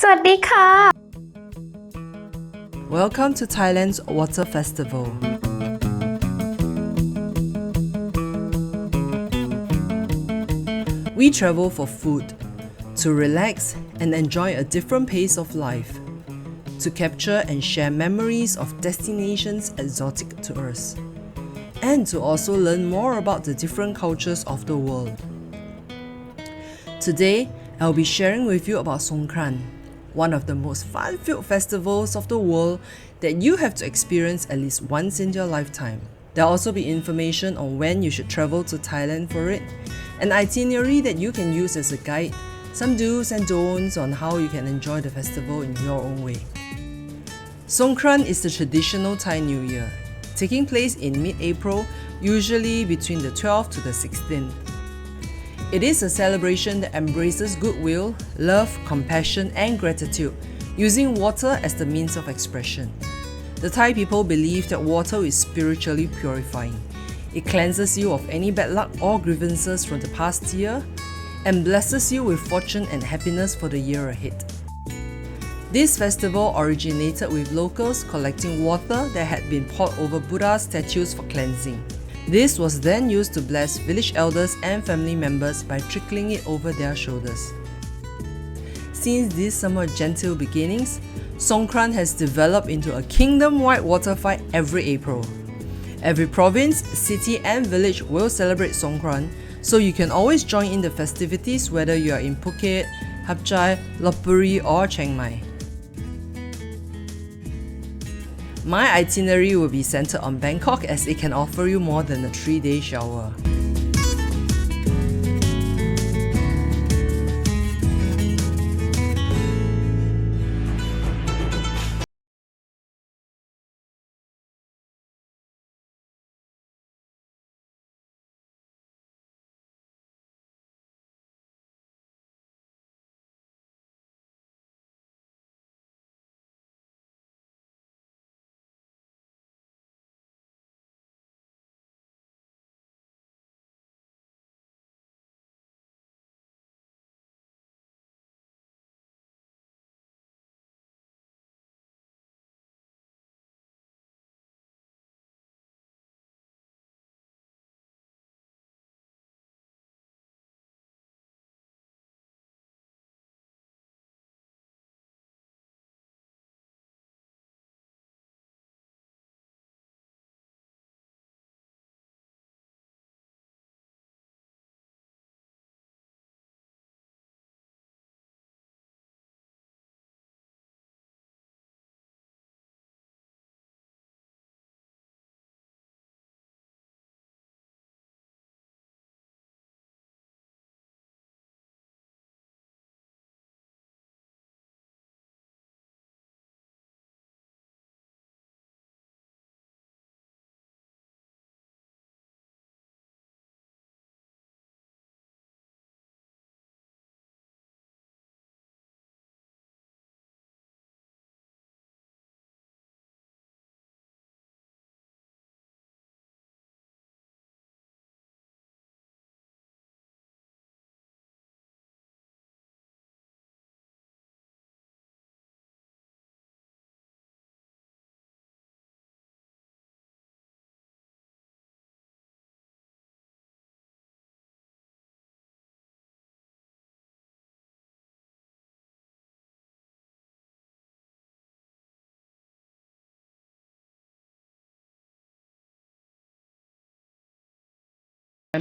สวัสดีค่ะ Welcome to Thailand's Water Festival. We travel for food, to relax and enjoy a different pace of life, to capture and share memories of destinations exotic to us, and to also learn more about the different cultures of the world. Today, I'll be sharing with you about Songkran, one of the most fun-filled festivals of the world that you have to experience at least once in your lifetime. There'll also be information on when you should travel to Thailand for it, an itinerary that you can use as a guide, some do's and don'ts on how you can enjoy the festival in your own way. Songkran is the traditional Thai New Year, taking place in mid-April, usually between the 12th to the 16th. It is a celebration that embraces goodwill, love, compassion, and gratitude, using water as the means of expression. The Thai people believe that water is spiritually purifying. It cleanses you of any bad luck or grievances from the past year and blesses you with fortune and happiness for the year ahead. This festival originated with locals collecting water that had been poured over Buddha statues for cleansing. This was then used to bless village elders and family members by trickling it over their shoulders. Since these somewhat gentle beginnings, Songkran has developed into a kingdom-wide water fight every April. Every province, city and village will celebrate Songkran, so you can always join in the festivities whether you are in Phuket, Hap Chai, Lopburi or Chiang Mai. My itinerary will be centered on Bangkok as it can offer you more than a 3-day shower.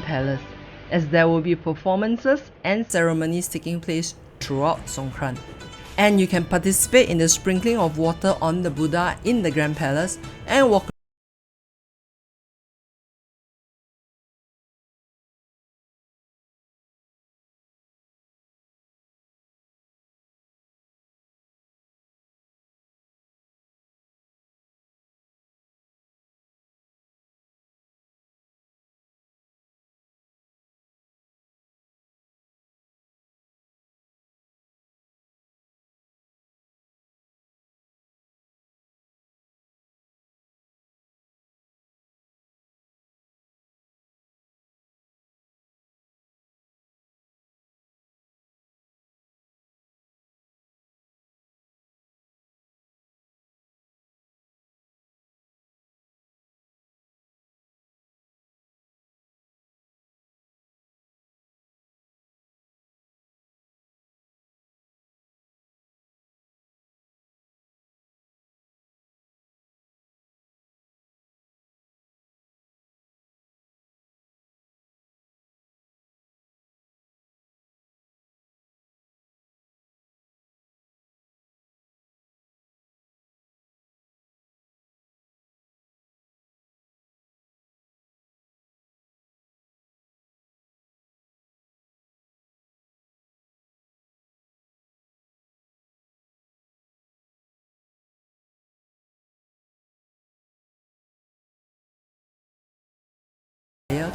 Palace, as there will be performances and ceremonies taking place throughout Songkran. And you can participate in the sprinkling of water on the Buddha in the Grand Palace and walk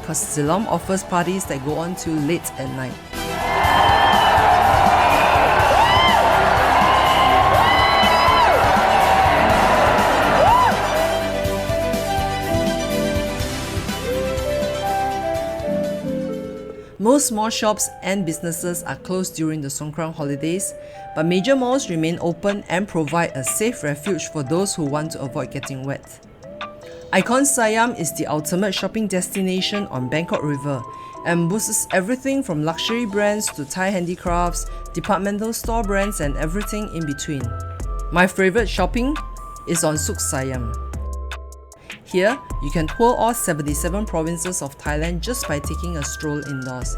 cause Ceylon offers parties that go on till late at night. Most small shops and businesses are closed during the Songkran holidays, but major malls remain open and provide a safe refuge for those who want to avoid getting wet. Icon Siam is the ultimate shopping destination on Bangkok River and boasts everything from luxury brands to Thai handicrafts, departmental store brands and everything in between. My favorite shopping is on Suk Siam. Here, you can tour all 77 provinces of Thailand just by taking a stroll indoors.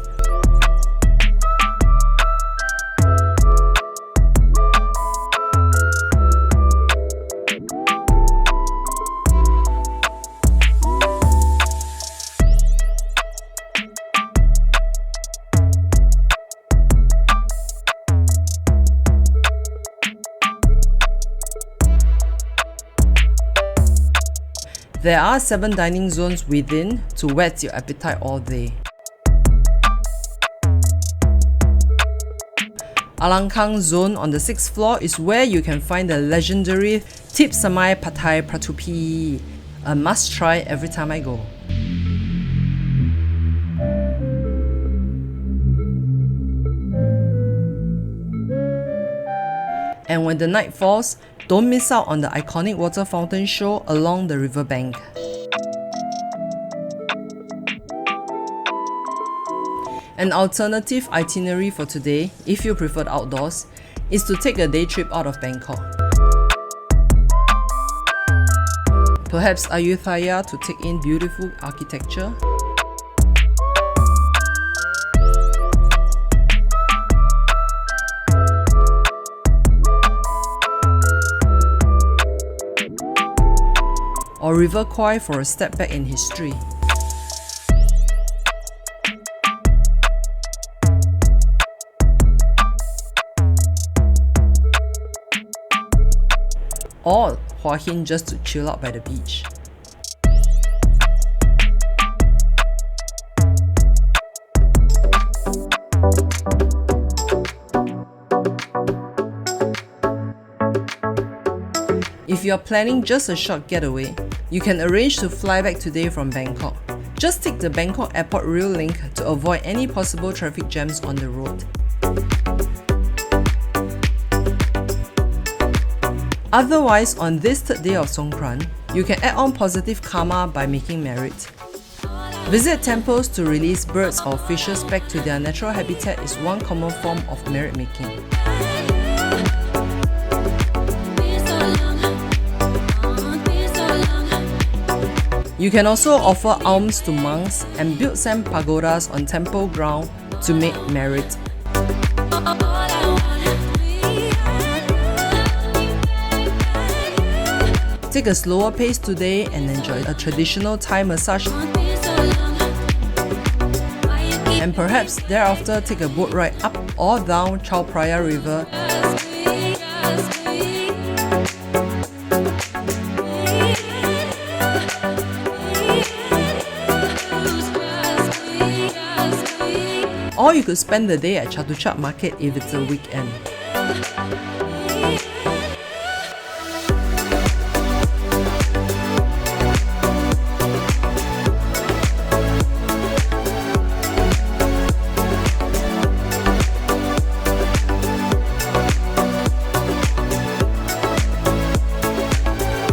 There are 7 dining zones within to whet your appetite all day. Alangkang zone on the 6th floor is where you can find the legendary Tip Samai Pad Thai Pratupi, a must try every time I go. And when the night falls, don't miss out on the iconic water fountain show along the riverbank. An alternative itinerary for today, if you prefer outdoors, is to take a day trip out of Bangkok. Perhaps Ayutthaya to take in beautiful architecture. Or River Kwai for a step back in history. Or Hua Hin just to chill out by the beach. If you are planning just a short getaway, you can arrange to fly back today from Bangkok. Just take the Bangkok Airport Rail link to avoid any possible traffic jams on the road. Otherwise, on this 3rd day of Songkran, you can add on positive karma by making merit. Visit temples to release birds or fishes back to their natural habitat is one common form of merit making. You can also offer alms to monks and build sand pagodas on temple ground to make merit. Take a slower pace today and enjoy a traditional Thai massage. And perhaps thereafter take a boat ride up or down Chao Phraya River. Or you could spend the day at Chatuchak Market if it's a weekend.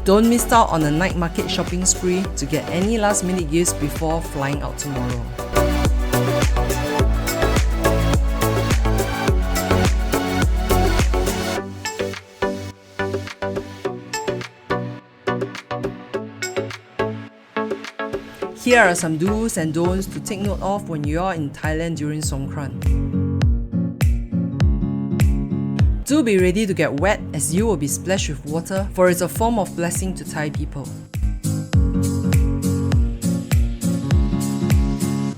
Don't miss out on a night market shopping spree to get any last-minute gifts before flying out tomorrow. Here are some do's and don'ts to take note of when you are in Thailand during Songkran. Do be ready to get wet as you will be splashed with water, for it's a form of blessing to Thai people.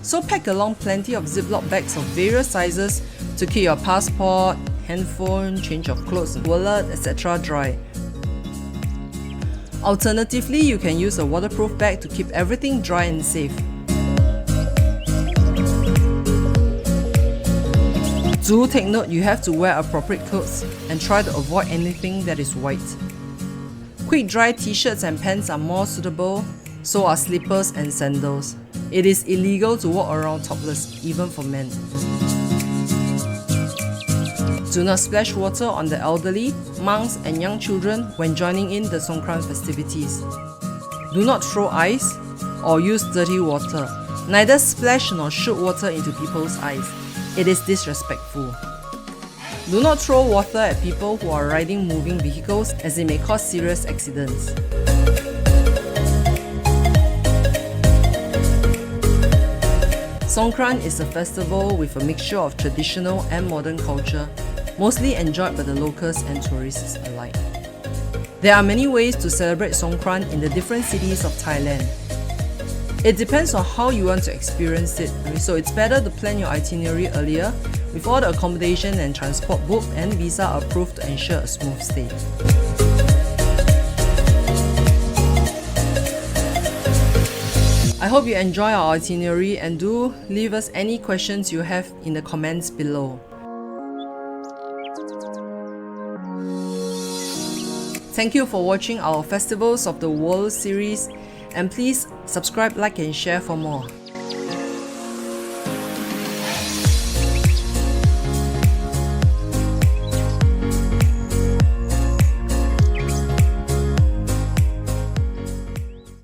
So pack along plenty of Ziploc bags of various sizes to keep your passport, handphone, change of clothes, wallet, etc. dry. Alternatively, you can use a waterproof bag to keep everything dry and safe. Do take note you have to wear appropriate clothes and try to avoid anything that is white. Quick dry t-shirts and pants are more suitable, so are slippers and sandals. It is illegal to walk around topless, even for men. Do not splash water on the elderly, monks and young children when joining in the Songkran festivities. Do not throw ice or use dirty water. Neither splash nor shoot water into people's eyes. It is disrespectful. Do not throw water at people who are riding moving vehicles, as it may cause serious accidents. Songkran is a festival with a mixture of traditional and modern culture, mostly enjoyed by the locals and tourists alike. There are many ways to celebrate Songkran in the different cities of Thailand. It depends on how you want to experience it, so it's better to plan your itinerary earlier with all the accommodation and transport booked and visa approved to ensure a smooth stay. I hope you enjoy our itinerary and do leave us any questions you have in the comments below. Thank you for watching our Festivals of the World series, and please subscribe, like and share for more.